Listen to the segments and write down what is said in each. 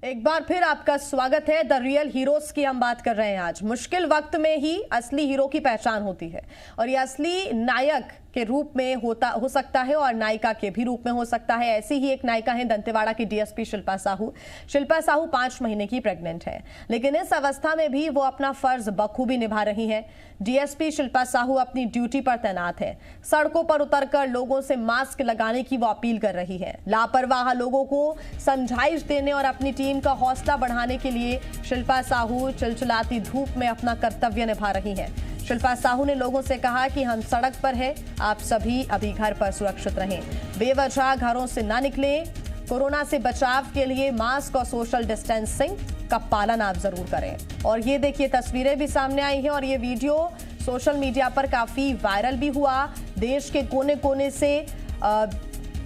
एक बार फिर आपका स्वागत है। द रियल हीरोज की हम बात कर रहे हैं। आज मुश्किल वक्त में ही असली हीरो की पहचान होती है और ये असली नायक के रूप में हो सकता है और नायिका के भी रूप में हो सकता है। ऐसी ही एक नायिका है दंतेवाड़ा की डीएसपी शिल्पा साहू। शिल्पा साहू 5 महीने की प्रेग्नेंट है, लेकिन इस अवस्था में भी वो अपना फर्ज बखूबी निभा रही है। डीएसपी शिल्पा साहू अपनी ड्यूटी पर तैनात है। सड़कों पर उतरकर लोगों से मास्क लगाने की वो अपील कर रही है। लापरवाह लोगों को समझाइश देने और अपनी टीम का हौसला बढ़ाने के लिए शिल्पा साहू चिलचिलाती धूप में अपना कर्तव्य निभा रही है। शिल्पा साहू ने लोगों से कहा कि हम सड़क पर हैं, आप सभी अभी घर पर सुरक्षित रहें, बेवजह घरों से ना निकलें। कोरोना से बचाव के लिए मास्क और सोशल डिस्टेंसिंग का पालन आप जरूर करें। और ये देखिए तस्वीरें भी सामने आई हैं और ये वीडियो सोशल मीडिया पर काफी वायरल भी हुआ। देश के कोने कोने से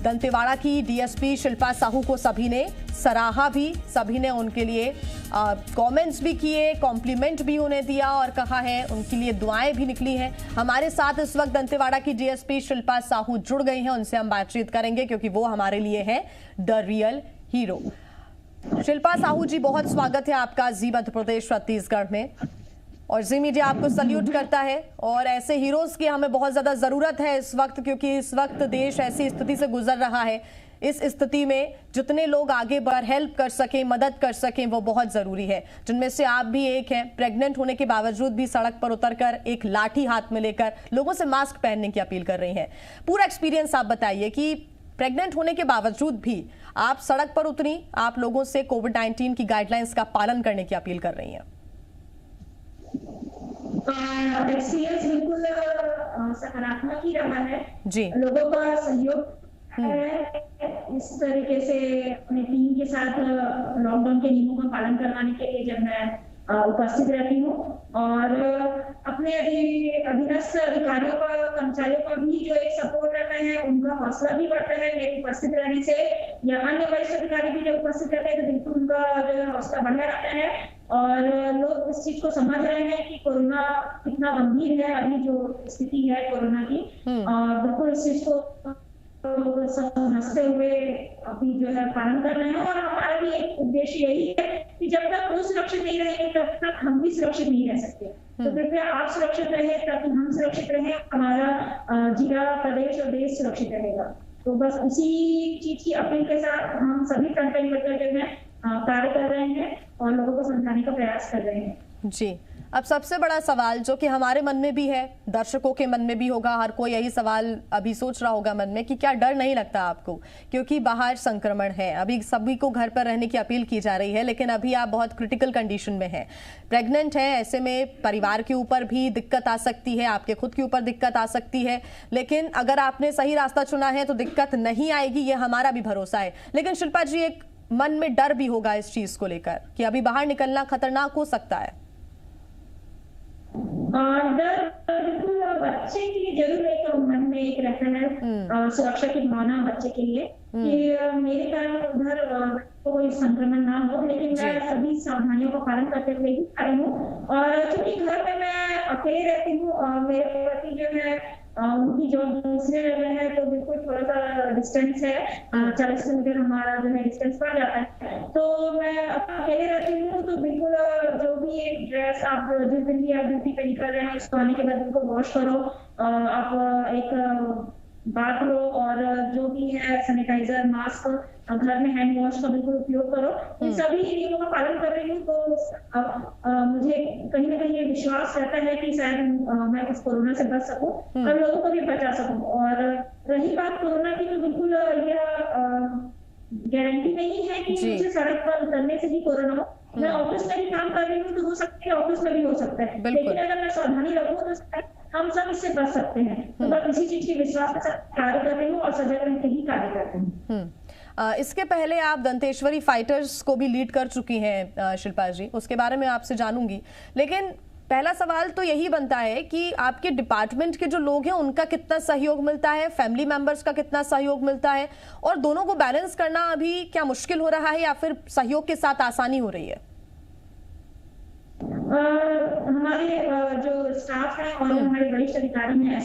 दंतेवाड़ा की डीएसपी शिल्पा साहू को सभी ने सराहा भी, सभी ने उनके लिए कमेंट्स भी किए, कॉम्प्लीमेंट भी उन्हें दिया और कहा है उनके लिए दुआएं भी निकली हैं। हमारे साथ इस वक्त दंतेवाड़ा की डीएसपी शिल्पा साहू जुड़ गई हैं, उनसे हम बातचीत करेंगे क्योंकि वो हमारे लिए है the real hero. Shilpa Sahu ji, बहुत स्वागत है आपका जी मध्य प्रदेश छत्तीसगढ़ में। और जी मीडिया आपको सल्यूट करता है और ऐसे हीरोज की हमें बहुत ज्यादा जरूरत है इस वक्त, क्योंकि इस वक्त देश ऐसी स्थिति से गुजर रहा है। इस स्थिति में जितने लोग आगे बढ़ हेल्प कर सकें, मदद कर सकें, वो बहुत जरूरी है, जिनमें से आप भी एक हैं। प्रेग्नेंट होने के बावजूद भी सड़क पर उतरकर एक लाठी हाथ में लेकर लोगों से मास्क पहनने की अपील कर रही हैं। पूरा एक्सपीरियंस आप बताइए कि प्रेग्नेंट होने के बावजूद भी आप सड़क पर उतरी, आप लोगों से कोविड-19 की गाइडलाइंस का पालन करने की अपील कर रही हैं। एक्सपीरियंस बिल्कुल सकारात्मक ही रहा है जी। लोगों का सहयोग है इस तरीके से अपनी टीम के साथ लॉकडाउन के नियमों का पालन करवाने के लिए जब मैं उपस्थित रहती हूँ और अपने अधीनस्थ अधिकारियों का, कर्मचारियों का भी जो एक सपोर्ट रहता है, उनका हौसला भी बढ़ता है मेरे उपस्थित रहने से। या अन्य वरिष्ठ अधिकारी भी जब उपस्थित रहते हैं तो बिल्कुल उनका जो है हौसला बढ़ा रहता है और लोग इस चीज को समझ रहे हैं कि कोरोना कितना गंभीर है, अभी जो स्थिति है कोरोना की, और बिल्कुल इस चीज को समझते हुए अभी जो है पालन कर रहे हैं। और हमारा भी एक उद्देश्य यही है कि जब तक वो सुरक्षित नहीं रहेंगे तब तक हम भी सुरक्षित नहीं रह सकते। तो कृपया आप सुरक्षित रहे ताकि हम सुरक्षित रहे, हमारा जिला, प्रदेश और देश सुरक्षित रहेगा। तो बस उसी चीज की अपील के साथ हम सभी फ्रंटलाइन वर्कर जो है कार्य कर रहे हैं और लोगों को समझाने का प्रयास कर रहे हैं। जी, अब सबसे बड़ा सवाल जो कि हमारे मन में भी है, दर्शकों के मन में भी होगा, हर कोई यही सवाल अभी सोच रहा होगा मन में कि क्या डर नहीं लगता आपको, क्योंकि बाहर संक्रमण है। अभी सभी को घर पर रहने की अपील की जा रही है, लेकिन अभी आप बहुत क्रिटिकल कंडीशन में हैं, प्रेग्नेंट हैं। ऐसे में परिवार के ऊपर भी दिक्कत आ सकती है, आपके खुद के ऊपर दिक्कत आ सकती है, लेकिन अगर आपने सही रास्ता चुना है तो दिक्कत नहीं आएगी, ये हमारा भी भरोसा है। लेकिन शिल्पा जी, एक मन में डर भी होगा इस चीज को लेकर कि अभी बाहर निकलना खतरनाक हो सकता है। डर बिल्कुल बच्चे के लिए जरूर एक मन में एक रहता है, सुरक्षा की भावना बच्चे के लिए कि मेरे कारण उधर कोई संक्रमण ना हो, लेकिन मैं सभी सावधानियों का पालन करते हुए ही खड़ी हूँ। और क्योंकि घर में मैं अकेले रहती हूँ और मेरे पति जो है उनकी जो दूसरे जगह है तो बिल्कुल थोड़ा सा डिस्टेंस है, 40 किलोमीटर हमारा जो है डिस्टेंस पड़ जाता है। तो मैं अकेले रहती हूँ तो बिल्कुल जो भी एक ड्रेस आप जिस दिन भी आप ड्यूटी पे निकल रहे हैं उसको आने के बाद उनको वॉश करो, आप एक बात लो और जो भी है सैनिटाइजर, मास्क, घर में हैंड वॉश का बिल्कुल उपयोग करो। इन सभी नियमों का पालन कर रही हूँ तो मुझे कहीं ना कहीं ये विश्वास रहता है कि शायद मैं इस कोरोना से बच सकूं और लोगों को भी बचा सकूं। और रही बात कोरोना की, तो बिल्कुल यह गारंटी नहीं है कि मुझे सड़क पर उतरने से भी कोरोना हो। मैं ऑफिस में भी काम कर रही हूँ तो हो सकता है ऑफिस में भी हो सकता है, लेकिन अगर मैं सावधानी रखूँ तो हम सब इससे बच सकते हैं। तो बस इसी चीज के विश्वास के साथ कार्य कर रही हूँ और सजग रहकर ही कार्य करते हैं। इसके पहले आप दंतेश्वरी फाइटर्स को भी लीड कर चुकी हैं शिल्पा जी, उसके बारे में आपसे जानूंगी। लेकिन पहला सवाल तो यही बनता है कि आपके डिपार्टमेंट के जो लोग हैं उनका कितना सहयोग मिलता है, फैमिली मेंबर्स का कितना सहयोग मिलता है, और दोनों को बैलेंस करना अभी क्या मुश्किल हो रहा है या फिर सहयोग के साथ आसानी हो रही है? हमारे जो स्टाफ है और हमारे वरिष्ठ अधिकारी हैं,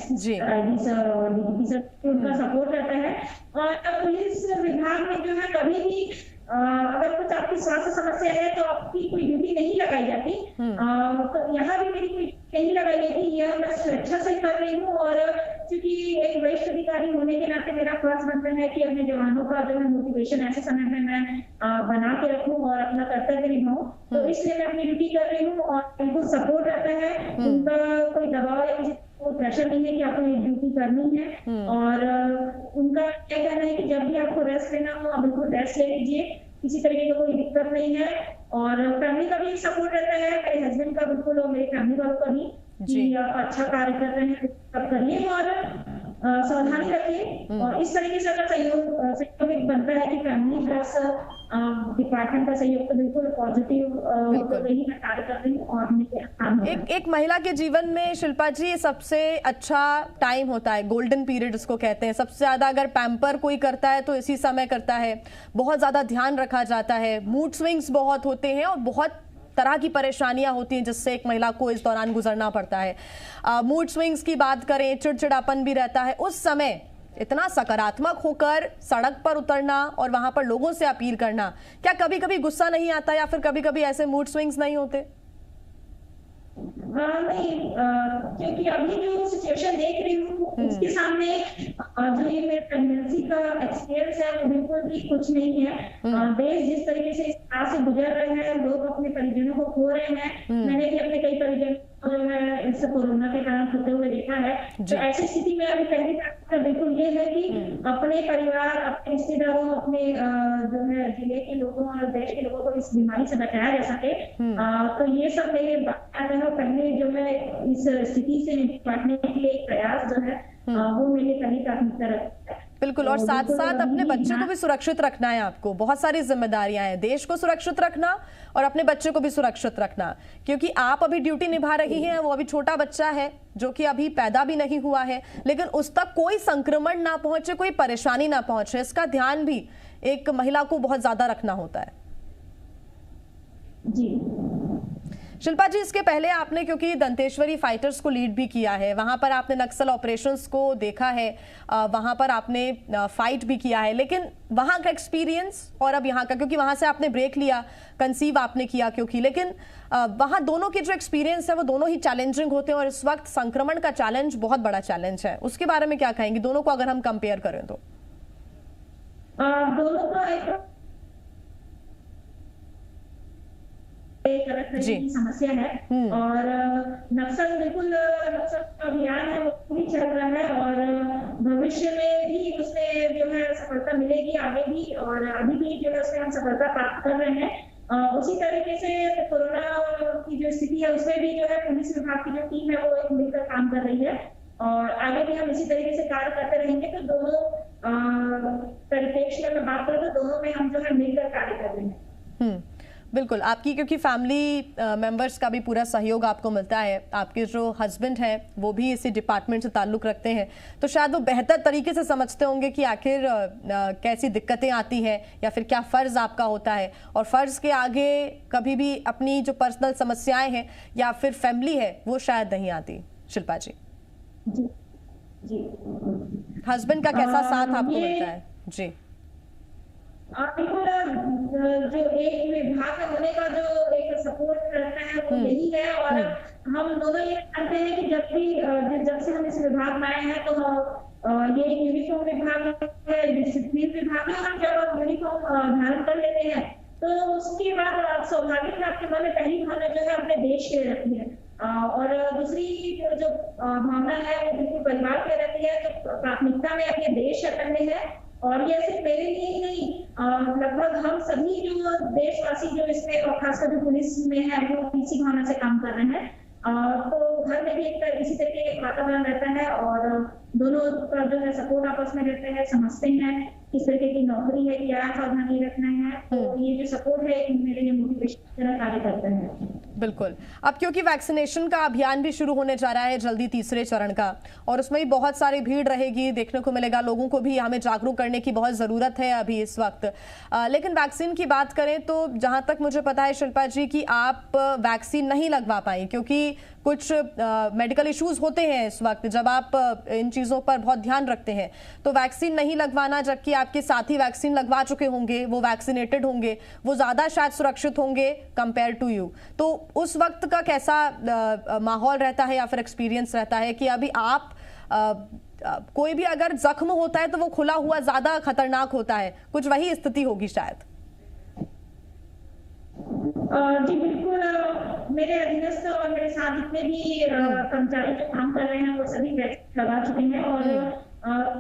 उनका सपोर्ट रहता है। और पुलिस विभाग में जो है कभी भी अगर कुछ आपकी स्वास्थ्य समस्या है तो आपकी कोई ड्यूटी नहीं लगाई जाती। तो यहाँ भी मेरी कोई नहीं लगाई गई थी, यह मैं स्वेच्छा से कर रही हूँ। और क्योंकि एक वरिष्ठ अधिकारी होने के नाते मेरा फर्ज बनता है कि अपने जवानों का जो है मोटिवेशन ऐसे समय में मैं बना के रखूँ और अपना कर्तव्य निभाऊं। तो इसलिए मैं अपनी ड्यूटी कर रही हूँ और उनको सपोर्ट रहता है, उनका कोई दबाव या किसी को प्रेशर नहीं है कि आपको ये ड्यूटी करनी है। और उनका क्या कहना है कि जब भी आपको रेस्ट लेना हो आप बिल्कुल रेस्ट ले लीजिए, किसी तरीके का कोई दिक्कत नहीं है। और फैमिली का भी सपोर्ट रहता है, मेरे हस्बैंड का बिल्कुल और मेरी फैमिली वालों का भी, कि आप अच्छा कार्य कर रहे हैं सब करिए और सावधानी रखिए। और इस तरीके से अगर सहयोग बनता है कि फैमिली प्लस डिपार्टमेंट का सहयोग, तो बिल्कुल पॉजिटिव होकर ही मैं कार्य कर रही हूँ। और एक महिला के जीवन में शिल्पा जी ये सबसे अच्छा टाइम होता है, गोल्डन पीरियड इसको कहते हैं। सबसे ज्यादा अगर पैम्पर कोई करता है तो इसी समय करता है, बहुत ज्यादा ध्यान रखा जाता है, मूड स्विंग्स बहुत होते हैं और बहुत तरह की परेशानियां होती हैं जिससे एक महिला को इस दौरान गुजरना पड़ता है। मूड स्विंग्स की बात करें, चिड़चिड़ापन भी रहता है। उस समय इतना सकारात्मक होकर सड़क पर उतरना और वहां पर लोगों से अपील करना, क्या कभी कभी गुस्सा नहीं आता या फिर कभी कभी ऐसे मूड स्विंग्स नहीं होते? नहीं, क्योंकि अभी जो सिचुएशन देख रही हूँ उसके सामने जो ये मेरे प्रेगनेंसी का एक्सपीरियंस है वो बिल्कुल भी कुछ नहीं है। देश जिस तरीके से इस तरह से गुजर रहे हैं, लोग अपने परिजनों को खो रहे हैं। मैंने भी अपने कई परिजनों जो है इस कोरोना के कारण होते हुए देखा है। तो ऐसी स्थिति में अभी पहली प्राथमिकता बिल्कुल ये है कि अपने परिवार, अपने रिश्तेदारों, अपने जो है जिले के लोगों और देश के लोगों को इस बीमारी से बचाया जा सके। तो ये सब मेरे पहले जो है इस स्थिति से निपटने के लिए एक प्रयास जो है वो मेरी पहली प्राथमिकता रखता है। बिल्कुल, और साथ साथ अपने बच्चे को भी सुरक्षित रखना है आपको। बहुत सारी जिम्मेदारियां हैं, देश को सुरक्षित रखना और अपने बच्चे को भी सुरक्षित रखना, क्योंकि आप अभी ड्यूटी निभा रही हैं, वो अभी छोटा बच्चा है जो कि अभी पैदा भी नहीं हुआ है, लेकिन उस तक कोई संक्रमण ना पहुंचे, कोई परेशानी ना पहुंचे, इसका ध्यान भी एक महिला को बहुत ज्यादा रखना होता है। जी शिल्पा जी, इसके पहले आपने, क्योंकि दंतेश्वरी फाइटर्स को लीड भी किया है, वहां पर आपने नक्सल ऑपरेशंस को देखा है, वहां पर आपने फाइट भी किया है, लेकिन वहां का एक्सपीरियंस और अब यहाँ का, क्योंकि वहां से आपने ब्रेक लिया, कंसीव आपने किया क्योंकि, लेकिन वहां दोनों के जो एक्सपीरियंस है वो दोनों ही चैलेंजिंग होते हैं और इस वक्त संक्रमण का चैलेंज बहुत बड़ा चैलेंज है। उसके बारे में क्या कहेंगे, दोनों को अगर हम कंपेयर करें तो? दोनों का एक तरह की समस्या है। और नक्सल बिल्कुल, नक्सल अभियान है वो भी चल रहा है और भविष्य में भी उसमें जो है सफलता मिलेगी आगे भी, और अभी भी जो है उसमें हम सफलता प्राप्त कर रहे हैं। उसी तरीके से कोरोना की जो स्थिति है उसमें भी जो है पुलिस विभाग की जो टीम है वो एक मिलकर काम कर रही है और आगे भी हम इसी तरीके से कार्य करते रहेंगे। तो दोनों परिप्रेक्ष्य में बात करें तो दोनों में हम जो है मिलकर कार्य कर रहे हैं। बिल्कुल, आपकी क्योंकि फैमिली मेंबर्स का भी पूरा सहयोग आपको मिलता है, आपके जो हस्बैंड हैं वो भी इसी डिपार्टमेंट से ताल्लुक़ रखते हैं, तो शायद वो बेहतर तरीके से समझते होंगे कि आखिर कैसी दिक्कतें आती हैं या फिर क्या फ़र्ज़ आपका होता है, और फ़र्ज़ के आगे कभी भी अपनी जो पर्सनल समस्याएं हैं या फिर फैमिली है वो शायद नहीं आती। शिल्पा जी, हस्बैंड का कैसा साथ आपको मिलता है? जी, जो एक विभाग में होने का जो एक सपोर्ट रहता है वो यही है। और हम दोनों ये जानते हैं कि जब से हम इस विभाग में आए हैं तो ये यूनिफॉर्म विभाग है, डिसिप्लिन विभाग है। हम जब यूनिफॉर्म धारण कर लेते हैं तो उसके बाद स्वाभाविक आपके मन में पहली भावना जो है अपने देश के रहती है और दूसरी जो भावना है वो बिल्कुल परिवार के रहती है। तो प्राथमिकता में अपने देश पहले है और ये सिर्फ मेरे लिए ही नहीं, लगभग हम सभी जो देशवासी जो इसमें और खासकर जो पुलिस में है वो इसी भावना से काम कर रहे हैं। तो घर में भी इसी तरीके का वातावरण रहता है और दोनों का जो है सपोर्ट आपस में रहते हैं, समझते हैं किस तरीके की नौकरी है, क्या सावधानी रखना है। तो ये जो सपोर्ट है मेरे लिए मोटिवेशन तरह कार्य करते हैं। बिल्कुल, अब क्योंकि वैक्सीनेशन का अभियान भी शुरू होने जा रहा है जल्दी, तीसरे चरण का, और उसमें भी बहुत सारी भीड़ रहेगी, देखने को मिलेगा, लोगों को भी हमें जागरूक करने की बहुत ज़रूरत है अभी इस वक्त। लेकिन वैक्सीन की बात करें तो जहां तक मुझे पता है शिल्पा जी कि आप वैक्सीन नहीं लगवा पाई क्योंकि कुछ मेडिकल इश्यूज होते हैं इस वक्त, जब आप इन चीज़ों पर बहुत ध्यान रखते हैं, तो वैक्सीन नहीं लगवाना, जबकि आपके साथी वैक्सीन लगवा चुके होंगे, वो वैक्सीनेटेड होंगे, वो ज़्यादा शायद सुरक्षित होंगे कंपेयर टू यू, तो उस वक्त का कैसा माहौल रहता है या फिर एक्सपीरियंस रहता है कि अभी आप कोई भी अगर जख्म होता है तो वो खुला हुआ ज़्यादा खतरनाक होता है, कुछ वही स्थिति होगी शायद? जी बिल्कुल, मेरे अधीनस्थ और मेरे साथ जितने भी कर्मचारी जो काम कर रहे हैं वो सभी वैक्सीन लगा चुके हैं और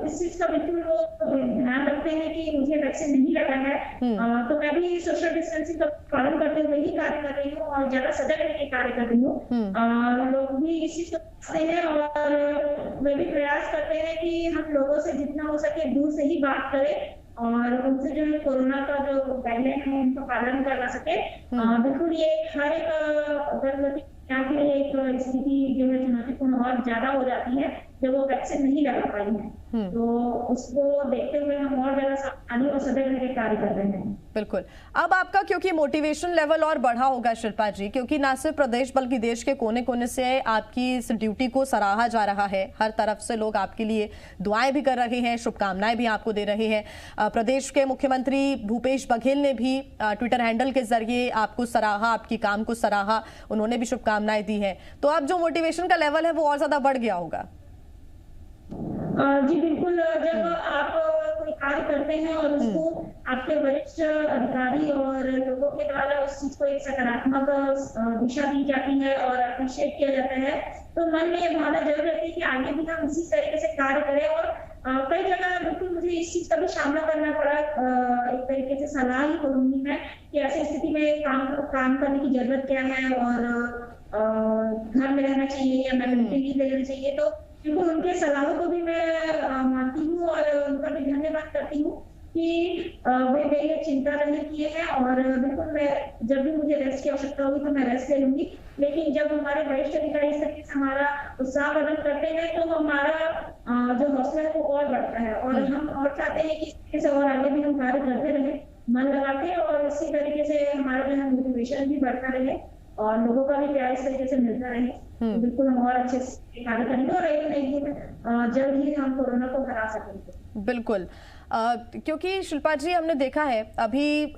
इस चीज का बिल्कुल वो ध्यान रखते हैं कि मुझे वैक्सीन नहीं लगा है, तो मैं भी सोशल डिस्टेंसिंग का पालन करते हुए ही कार्य कर रही हूँ और ज्यादा सजग रहने के कार्य कर रही हूँ। लोग भी इस चीज को समझते हैं और वे भी प्रयास करते हैं कि हम लोगों से जितना हो सके दूर से ही बात करें और उनसे जो है कोरोना का जो गाइडलाइन है उनका पालन करवा सके। बिल्कुल ये हर एक गर्भवती महिला के लिए एक स्थिति जो है चुनौतीपूर्ण और ज्यादा हो जाती है जब वो वैक्सीन नहीं लगा पाई है, तो उसको देखते हुए हम और ज्यादा सावधानी और सजग रहकर कार्य कर रहे हैं। बिल्कुल। अब आपका क्योंकि मोटिवेशन लेवल और बढ़ा होगा शिल्पा जी, क्योंकि ना सिर्फ प्रदेश बल्कि देश के कोने कोने से आपकी इस ड्यूटी को सराहा जा रहा है, हर तरफ से लोग आपके लिए दुआएं भी कर रहे हैं, शुभकामनाएं भी आपको दे रहे हैं। प्रदेश के मुख्यमंत्री भूपेश बघेल ने भी ट्विटर हैंडल के जरिए आपको सराहा, आपकी काम को सराहा, उन्होंने भी शुभकामनाएं दी है, तो अब जो मोटिवेशन का लेवल है वो और ज्यादा बढ़ गया होगा। जी बिल्कुल, जब आप कोई कार्य करते हैं और उसको आपके वरिष्ठ अधिकारी और लोगों के द्वारा उस चीज को एक सकारात्मक दिशा दी जाती है और अप्रिशिएट किया जाता है, तो मन में ये भावना जरूर रहती है कि आगे भी हम इसी तरीके से कार्य करें। और कई जगह बिल्कुल मुझे इस चीज का भी सामना करना पड़ा, एक तरीके से सलाह ही करूंगी मैं कि ऐसी स्थिति में काम करने की जरूरत क्या है और घर में रहना चाहिए या मैटरनिटी लीव लेना चाहिए, तो बिल्कुल उनके सलाहों को भी मैं मानती हूँ और उनका भी धन्यवाद करती हूँ कि वे मेरी चिंता नहीं किए हैं। और बिल्कुल मैं जब भी मुझे रेस्ट की आवश्यकता होगी तो मैं रेस्ट ले लूंगी, लेकिन जब हमारे वरिष्ठ अधिकारी इस तरीके से हमारा उत्साह वर्धन करते हैं तो हमारा जो हौसला है वो और बढ़ता है और हम और चाहते हैं कि इस तरीके से और आगे भी हम कार्य करते रहे मन लगा के, और इसी तरीके से हमारा जो है मोटिवेशन भी बढ़ता रहे और लोगों का भी प्यार इस तरीके से मिलता रहे, तो बिल्कुल हम और अच्छे से कार्य करेंगे और एक दिन जल्द ही हम कोरोना को हरा सकेंगे। बिल्कुल, क्योंकि शिल्पा जी हमने देखा है अभी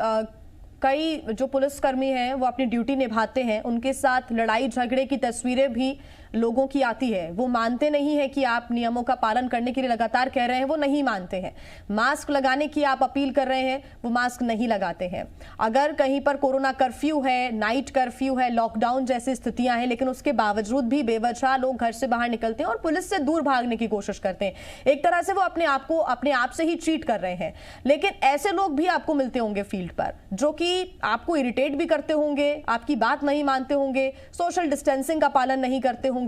कई जो पुलिसकर्मी हैं वो अपनी ड्यूटी निभाते हैं, उनके साथ लड़ाई झगड़े की तस्वीरें भी लोगों की आती है। वो मानते नहीं है कि आप नियमों का पालन करने के लिए लगातार कह रहे हैं, वो नहीं मानते हैं। मास्क लगाने की आप अपील कर रहे हैं, वो मास्क नहीं लगाते हैं। अगर कहीं पर कोरोना कर्फ्यू है, नाइट कर्फ्यू है, लॉकडाउन जैसी स्थितियां हैं, लेकिन उसके बावजूद भी बेवजह लोग घर से बाहर निकलते हैं और पुलिस से दूर भागने की कोशिश करते हैं। एक तरह से वो अपने आप को अपने आप से ही चीट कर रहे हैं। लेकिन ऐसे लोग भी आपको मिलते होंगे फील्ड पर जो कि आपको इरिटेट भी करते होंगे, आपकी बात नहीं मानते होंगे, सोशल डिस्टेंसिंग का पालन नहीं करते होंगे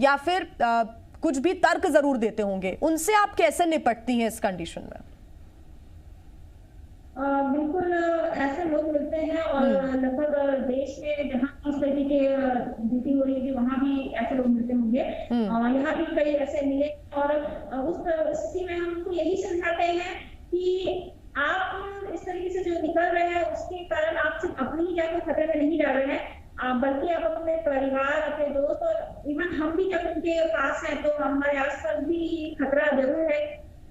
या फिर कुछ भी तर्क जरूर देते होंगे। उनसे आप कैसे निपटती हैं इस कंडीशन में? बिल्कुल ऐसे लोग मिलते हैं और लगभग देश में जहाँ इस तरीके की ड्यूटी हो रही है वहाँ भी ऐसे लोग मिलते होंगे, यहाँ भी कई ऐसे मिले और उस स्थिति में हम उनको यही समझाते हैं कि आप इस तरीके से जो निकल रहे हैं उसके कारण आप सिर्फ अपनी ही जान को खतरे में नहीं डाल रहे हैं, बल्कि आप अपने परिवार, अपने दोस्त और इवन हम भी जब उनके पास हैं तो हमारे आसपास भी खतरा जरूर है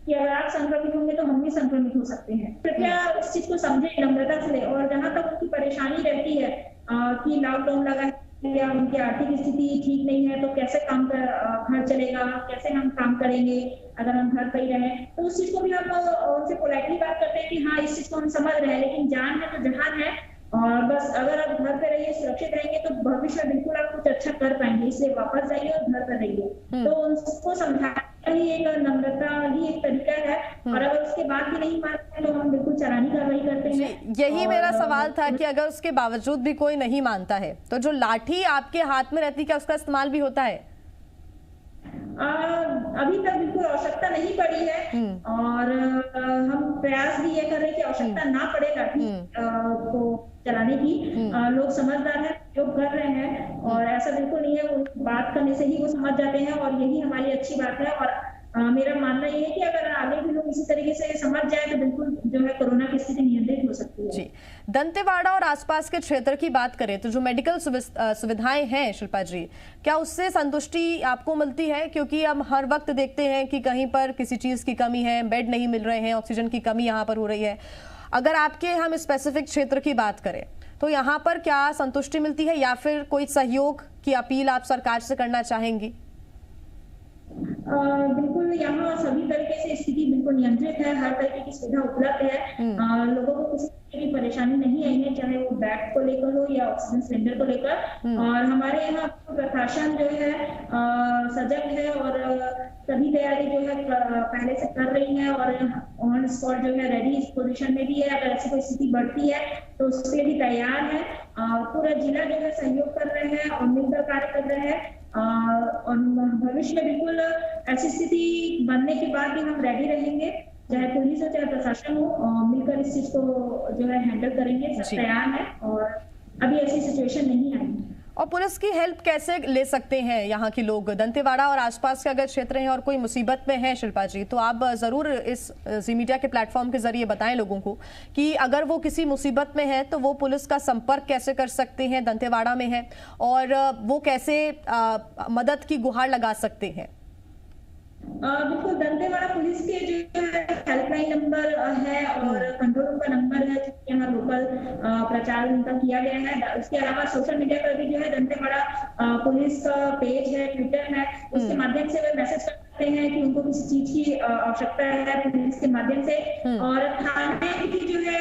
कि अगर आप संक्रमित होंगे तो हम भी संक्रमित हो सकते हैं। कृपया इस चीज को समझें, नम्रता से लें। और जहाँ तक उनकी परेशानी रहती है कि लॉकडाउन लगा या उनकी आर्थिक स्थिति ठीक नहीं है तो कैसे घर चलेगा, कैसे हम काम करेंगे अगर हम घर पर ही रहे, तो उस चीज को भी हम उनसे पोलाइटली बात करते हैं कि हाँ इस चीज को हम समझ रहे हैं, लेकिन जान है तो जहान है और बस अगर आप घर पे रहिए, सुरक्षित रहेंगे तो भविष्य में बिल्कुल आप कुछ अच्छा कर पाएंगे, इसलिए वापस जाइए और घर पर रहिए। तो उनको समझाना ही एक नम्रता ही एक तरीका है और अगर उसके बाद भी नहीं मानते तो हम बिल्कुल चालानी कार्रवाई करते हैं। यही मेरा सवाल था कि अगर उसके बावजूद भी कोई नहीं मानता है तो जो लाठी आपके हाथ में रहती है क्या उसका इस्तेमाल भी होता है? अभी तक बिल्कुल आवश्यकता नहीं पड़ी है और हम प्रयास भी ये कर रहे हैं कि आवश्यकता ना पड़े लाठी को चलाने की। लोग समझदार हैं, जो कर रहे हैं और ऐसा बिल्कुल नहीं है, वो बात करने से ही वो समझ जाते हैं और यही हमारी अच्छी बात है। और मेरा मानना ये है कि अगर आगे भी लोग किसी तरीके से समझ जाए तो बिल्कुल जो है कोरोना की स्थिति नियंत्रित हो सकती है। जी, दंतेवाड़ा और आसपास के क्षेत्र की बात करें तो जो मेडिकल सुविधाएं हैं शिल्पा जी, क्या उससे संतुष्टि आपको मिलती है? क्योंकि हम हर वक्त देखते हैं कि कहीं पर किसी चीज की कमी है, बेड नहीं मिल रहे हैं, ऑक्सीजन की कमी यहाँ पर हो रही है। अगर आपके हम स्पेसिफिक क्षेत्र की बात करें तो यहाँ पर क्या संतुष्टि मिलती है या फिर कोई सहयोग की अपील आप सरकार से करना चाहेंगी? बिल्कुल, यहाँ सभी तरीके से स्थिति बिल्कुल नियंत्रित है, हर तरीके की सुविधा उपलब्ध है। लोगों को किसी तरह की परेशानी नहीं आई है, चाहे वो बेड को लेकर हो या ऑक्सीजन सिलेंडर को लेकर। और हमारे यहाँ प्रशासन जो है सजग है और सभी तैयारी जो है पहले से कर रही है और ऑन स्पॉट जो है रेडी इस पोजीशन में भी है। अगर ऐसी कोई स्थिति बढ़ती है तो उसके लिए भी तैयार है। पूरा जिला जो है सहयोग कर रहे हैं और मिलकर कार्य कर रहे हैं। और भविष्य में बिल्कुल ऐसी स्थिति बनने के बाद भी हम रेडी रहेंगे, चाहे पुलिस हो चाहे प्रशासन हो, मिलकर इस चीज को जो है हैंडल करेंगे। सब तैयार है और अभी ऐसी सिचुएशन नहीं आई। और पुलिस की हेल्प कैसे ले सकते हैं यहाँ के लोग? दंतेवाड़ा और आसपास के अगर क्षेत्र हैं और कोई मुसीबत में है शिल्पा जी, तो आप जरूर इस जी मीडिया के प्लेटफॉर्म के जरिए बताएं लोगों को कि अगर वो किसी मुसीबत में है तो वो पुलिस का संपर्क कैसे कर सकते हैं, दंतेवाड़ा में है, और वो कैसे मदद की गुहार लगा सकते हैं। बिल्कुल, दंतेवाड़ा पुलिस के जो है हेल्पलाइन नंबर है और कंट्रोल रूम का नंबर है, यहाँ लोकल प्रचार उनका किया गया है। उसके अलावा सोशल मीडिया पर भी जो है दंतेवाड़ा पुलिस का पेज है, ट्विटर है, उसके माध्यम से वे मैसेज कर सकते हैं कि उनको किसी चीज की आवश्यकता है पुलिस के माध्यम से। और थाने की जो है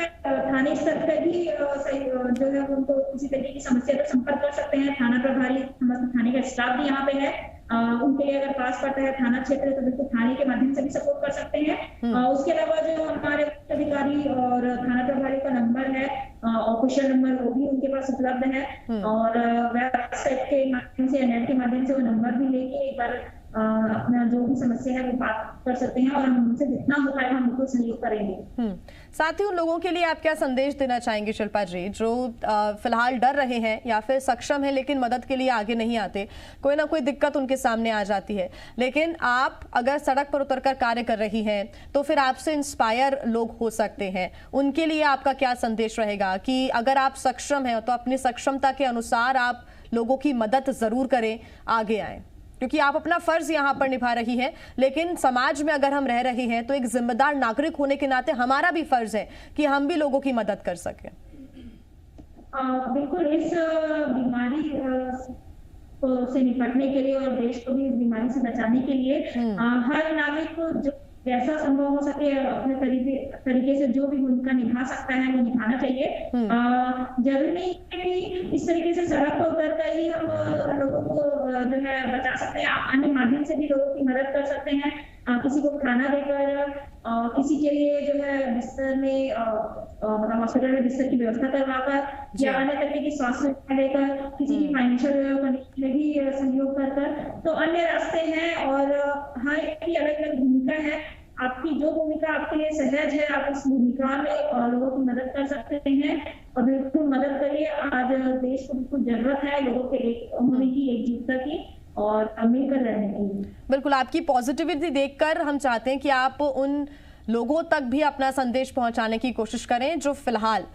थाने स्तर पर भी जो है उनको किसी तरीके की समस्या तो संपर्क कर सकते हैं। थाना प्रभारी थाने का स्टाफ भी यहाँ पे है, उनके लिए अगर पास पड़ता है थाना क्षेत्र तो बिल्कुल थाने के माध्यम से भी सपोर्ट कर सकते हैं। उसके अलावा जो हमारे अधिकारी और थाना प्रभारी का नंबर है, ऑफिशियल नंबर, वो भी उनके पास उपलब्ध है। और वेबसाइट के माध्यम से, नेट के माध्यम से वो नंबर भी लेके एक बार अपना जो भी समस्या है वो बात कर सकते हैं और हम उनसे जितना हो पाएगा हम उनको सहयोग करेंगे। साथ ही उन लोगों के लिए आप क्या संदेश देना चाहेंगे शिल्पा जी, जो फिलहाल डर रहे हैं या फिर सक्षम है लेकिन मदद के लिए आगे नहीं आते, कोई ना कोई दिक्कत उनके सामने आ जाती है, लेकिन आप अगर सड़क पर उतरकर कार्य कर रही हैं तो फिर आपसे इंस्पायर लोग हो सकते हैं, उनके लिए आपका क्या संदेश रहेगा कि अगर आप सक्षम हैं तो अपनी सक्षमता के अनुसार आप लोगों की मदद जरूर करें, आगे आए, क्योंकि आप अपना फर्ज यहाँ पर निभा रही हैं, लेकिन समाज में अगर हम रह रहे हैं तो एक जिम्मेदार नागरिक होने के नाते हमारा भी फर्ज है कि हम भी लोगों की मदद कर सकें। बिल्कुल, इस बीमारी से निपटने के लिए और देश को भी इस बीमारी से बचाने के लिए हर नागरिक को जो जैसा संभव हो सके अपने तरीके से जो भी भूमिका निभा सकता है वो निभाना चाहिए। जरूरी नहीं कि इस तरीके से सड़क पर उतर कर ही हम लोगों को जो है बचा सकते हैं, अन्य माध्यम से भी लोगों की मदद कर सकते हैं। किसी को खाना देकर, किसी के लिए जो है बिस्तर में मतलब हॉस्पिटल में बिस्तर की व्यवस्था करवाकर या अन्य तरीके की स्वास्थ्य सुविधा देकर, किसी की फाइनेंशियल कंडीशन में भी सहयोग कर, तो अन्य रास्ते हैं और हर एक की अलग अलग भूमिका है। आपकी जो भूमिका आपके लिए सहज है आप उस भूमिका में लोगों की मदद कर सकते हैं और बिल्कुल मदद करिए। आज देश को बिल्कुल जरूरत है लोगों के होने की, एकजुटता की और मिलकर रहने की। बिल्कुल, आपकी पॉजिटिविटी देखकर हम चाहते हैं कि आप उन लोगों तक भी अपना संदेश पहुंचाने की कोशिश करें जो फिलहाल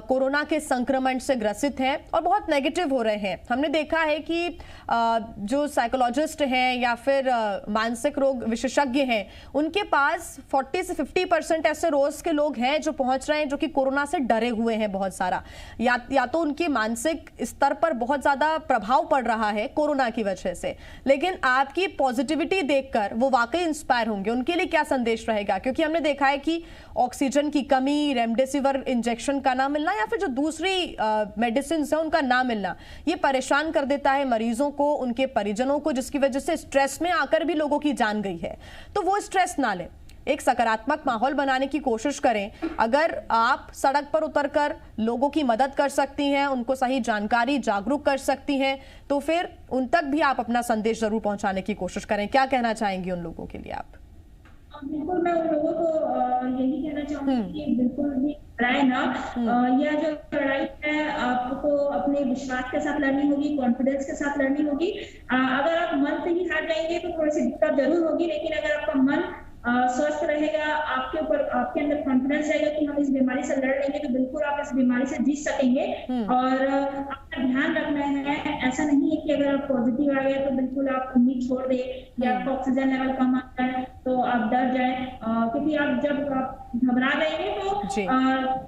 कोरोना के संक्रमण से ग्रसित हैं और बहुत नेगेटिव हो रहे हैं। हमने देखा है कि जो साइकोलॉजिस्ट हैं या फिर मानसिक रोग विशेषज्ञ हैं, उनके पास 40 से 50% ऐसे रोज के लोग हैं जो पहुंच रहे हैं जो कि कोरोना से डरे हुए हैं बहुत सारा, या तो उनके मानसिक स्तर पर बहुत ज्यादा प्रभाव पड़ रहा है कोरोना की वजह से। लेकिन आपकी पॉजिटिविटी देखकर वो वाकई इंस्पायर होंगे। उनके लिए क्या संदेश रहेगा? क्योंकि हमने देखा है कि ऑक्सीजन की कमी, रेमडेसिविर इंजेक्शन का ना मिलना या फिर जो दूसरी मेडिसिन है उनका ना मिलना, ये परेशान कर देता है मरीजों को, उनके परिजनों को, जिसकी वजह से स्ट्रेस में आकर भी लोगों की जान गई है। तो वो स्ट्रेस ना लें, एक सकारात्मक माहौल बनाने की कोशिश करें। अगर आप सड़क पर उतरकर लोगों की मदद कर सकती हैं, उनको सही जानकारी जागरूक कर सकती हैं, तो फिर उन तक भी आप अपना संदेश जरूर पहुंचाने की कोशिश करें। क्या कहना चाहेंगी उन लोगों के लिए आप? बिल्कुल, मैं उन लोगों को यही कहना चाहूंगी कि बिल्कुल भी लड़ाई ना, यह जो लड़ाई है आपको अपने विश्वास के साथ लड़नी होगी, कॉन्फिडेंस के साथ लड़नी होगी। अगर आप मन से ही हार जाएंगे तो थोड़ी सी दिक्कत जरूर होगी, लेकिन अगर आपका मन स्वस्थ रहेगा, आपके ऊपर आपके अंदर कॉन्फिडेंस रहेगा कि हम इस बीमारी से लड़ लेंगे, तो बिल्कुल आप इस बीमारी से जीत सकेंगे। और अपना ध्यान रखना है, ऐसा नहीं है कि अगर आप पॉजिटिव आ गए तो बिल्कुल आप उम्मीद छोड़ दें या आपका ऑक्सीजन लेवल कम आता है तो आप डर जाए, क्योंकि आप जब आप घबरा जाएंगे तो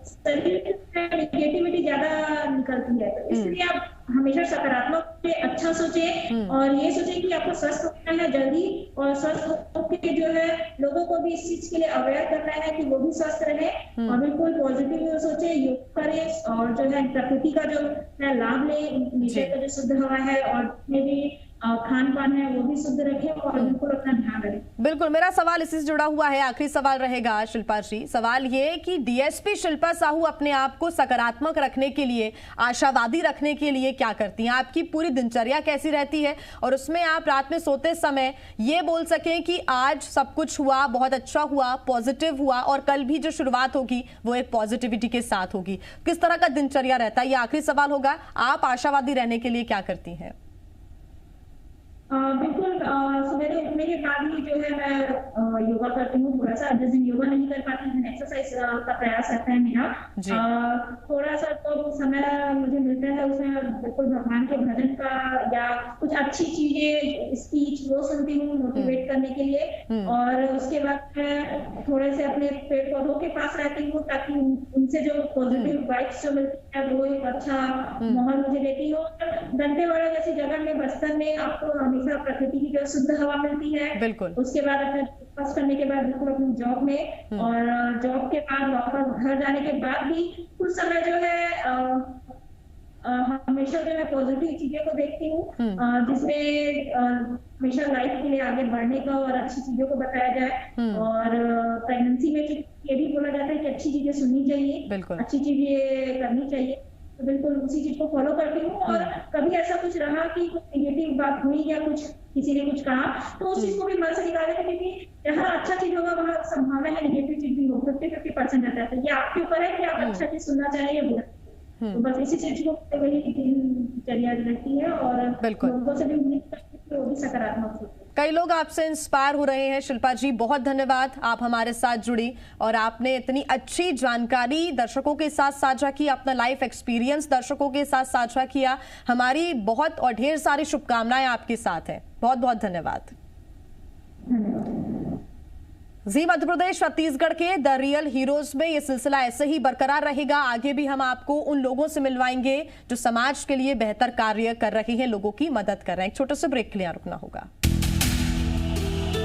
शरीर में नेगेटिविटी ज्यादा निकलती है, तो इसलिए आप हमेशा सकारात्मक से अच्छा सोचे और ये सोचे कि आपको स्वस्थ होना है जल्दी, और स्वस्थ होकर जो है लोगों को भी इस चीज के लिए अवेयर करना है कि वो भी स्वस्थ रहे और बिल्कुल पॉजिटिव सोचे, योग करे और जो है प्रकृति का जो है लाभ ले, नेचर का जो शुद्ध हवा है और भी खान पान है वो भी शुद्ध रखे और बिल्कुल अपना ध्यान रखें। बिल्कुल, मेरा सवाल इससे जुड़ा हुआ है, आखिरी सवाल रहेगा शिल्पा जी। सवाल ये कि डीएसपी शिल्पा साहू अपने आप को सकारात्मक रखने के लिए, आशावादी रखने के लिए क्या करती हैं? आपकी पूरी दिनचर्या कैसी रहती है और उसमें आप रात में सोते समय ये बोल सकें कि आज सब कुछ हुआ, बहुत अच्छा हुआ, पॉजिटिव हुआ और कल भी जो शुरुआत होगी वो एक पॉजिटिविटी के साथ होगी? किस तरह का दिनचर्या रहता है? ये आखिरी सवाल होगा। आप आशावादी रहने के लिए क्या करती हैं? बिल्कुल, सवेरे उठने के बाद ही जो है मैं योगा करती हूँ थोड़ा सा। जिस दिन योगा नहीं कर पाती हूँ एक्सरसाइज का प्रयास रहता है मेरा। थोड़ा सा तो समय मुझे मिलता है उसमें बिल्कुल भगवान के भजन का या कुछ अच्छी चीजें स्पीच वो सुनती हूँ मोटिवेट करने के लिए, और उसके बाद मैं थोड़े से अपने पेड़ पौधों के पास रहती हूँ ताकि उनसे जो पॉजिटिव वाइब्स जो मिलती है वो एक अच्छा माहौल मुझे देती हो। दंतेवाड़ा जैसी जगह में, बस्तर में आपको हमेशा प्रकृति की जो शुद्ध हवा मिलती है। बिल्कुल। उसके बाद अपने ब्रेकफास्ट करने के बाद बिल्कुल अपनी जॉब में, और जॉब के बाद वापस घर जाने के बाद भी कुछ समय जो है हमेशा जो है पॉजिटिव चीजों को देखती हूँ, जिसमें हमेशा लाइफ के लिए आगे बढ़ने का और अच्छी चीजों को बताया जाए। और प्रेगनेंसी में ये भी बोला जाता है कि अच्छी चीजें सुननी चाहिए, अच्छी चीजें करनी चाहिए, तो बिल्कुल उसी चीज को फॉलो करती हूँ। और कभी ऐसा कुछ रहा कि कुछ नेगेटिव बात हुई या कुछ किसी ने कुछ कहा तो उस चीज को भी मन से निकाले, क्योंकि जहाँ अच्छा चीज होगा वहाँ संभावना है नेगेटिव चीज भी हो, 50-50% रहता है। तो ये आपके ऊपर है कि आप अच्छा चीज सुनना चाहें या बुरा। तो बस इसी चीज को वही दिनचर्या रहती है और लोगों से भी उम्मीद करती है वो भी सकारात्मक होती है। कई लोग आपसे इंस्पायर हो रहे हैं। शिल्पा जी, बहुत धन्यवाद, आप हमारे साथ जुड़ी और आपने इतनी अच्छी जानकारी दर्शकों के साथ साझा की, अपना लाइफ एक्सपीरियंस दर्शकों के साथ साझा किया। हमारी बहुत और ढेर सारी शुभकामनाएं आपके साथ हैं। बहुत बहुत धन्यवाद। जी मध्य प्रदेश छत्तीसगढ़ के द रियल हीरोज में ये सिलसिला ऐसे ही बरकरार रहेगा। आगे भी हम आपको उन लोगों से मिलवाएंगे जो समाज के लिए बेहतर कार्य कर रहे हैं, लोगों की मदद कर रहे हैं। एक छोटे से ब्रेक के लिए रुकना होगा।